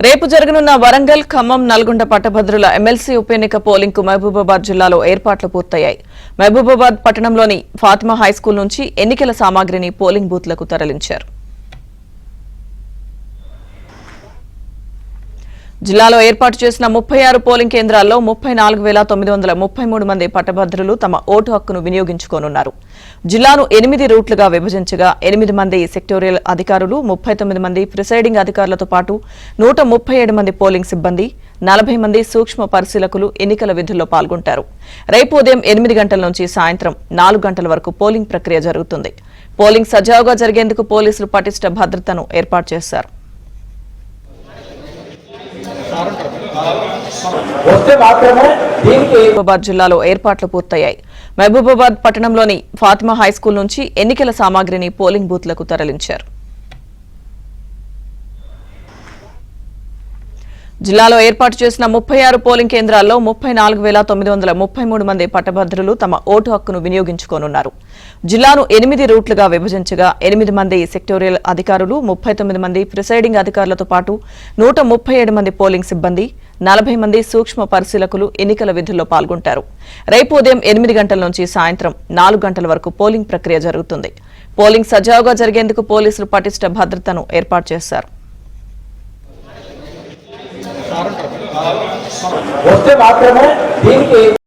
రేపు జరగనున్న వరంగల్, ఖమ్మం, నల్గొండ పట్టభద్రుల ఎమ్మెల్సీ ఉప ఎన్నిక పోలింగ్ కు మహబూబాబాద్ జిల్లాలో ఏర్పాట్లు పూర్తయ్యాయి. మహబూబాబాద్ పట్టణంలోని ఫాతిమా హైస్కూల్ నుంచి ఎన్నికల సామాగ్రిని పోలింగ్ బూత్లకు తరలించారు. జిల్లాలో ఏర్పాటు చేసిన 36 పోలింగ్ కేంద్రాల్లో 34,933 మంది పట్టభద్రులు తమ ఓటు హక్కును వినియోగించుకోనున్నారు. జిల్లాను 8 రూట్లుగా విభజించగా 8 మంది సెక్టోరియల్ అధికారులు, 39 మంది ప్రిసైడింగ్ అధికారులతో పాటు 137 మంది పోలింగ్ సిబ్బంది, 40 మంది సూక్ష్మ పరిశీలకులు ఎన్నికల విధుల్లో పాల్గొంటారు. రేపు ఉదయం 8 గంటల నుంచి సాయంత్రం 4 గంటల వరకు పోలింగ్ ప్రక్రియ జరుగుతుంది. పోలింగ్ సజావుగా జరిగేందుకు పోలీసులు పటిష్ట భద్రతను ఏర్పాటు చేశారు. మహబూబాబాద్ జిల్లాలో ఏర్పాట్లు పూర్తయ్యాయి. మహబూబాబాద్ పట్టణంలోని ఫాతిమా హైస్కూల్ నుంచి ఎన్నికల సామాగ్రిని పోలింగ్ బూత్లకు తరలించారు. జిల్లాలో ఏర్పాటు చేసిన 36 పోలింగ్ కేంద్రాల్లో 34,933 మంది పట్టభద్రులు తమ ఓటు హక్కును వినియోగించుకోనున్నారు. జిల్లాను 8 రూట్లుగా విభజించగా 8 మంది సెక్టోరియల్ అధికారులు, 39 మంది ప్రిసైడింగ్ అధికారులతో పాటు 137 మంది పోలింగ్ సిబ్బంది, 40 మంది సూక్ష్మ పరిశీలకులు ఎన్నికల విధుల్లో పాల్గొంటారు. రేపు ఉదయం 8 గంటల నుంచి సాయంత్రం 4 గంటల వరకు పోలింగ్ ప్రక్రియ జరుగుతుంది. పోలింగ్ సజావుగా జరిగేందుకు పోలీసులు పటిష్ట భద్రతను ఏర్పాటు చేశారు. వస్తే మాత్రమే దీనికి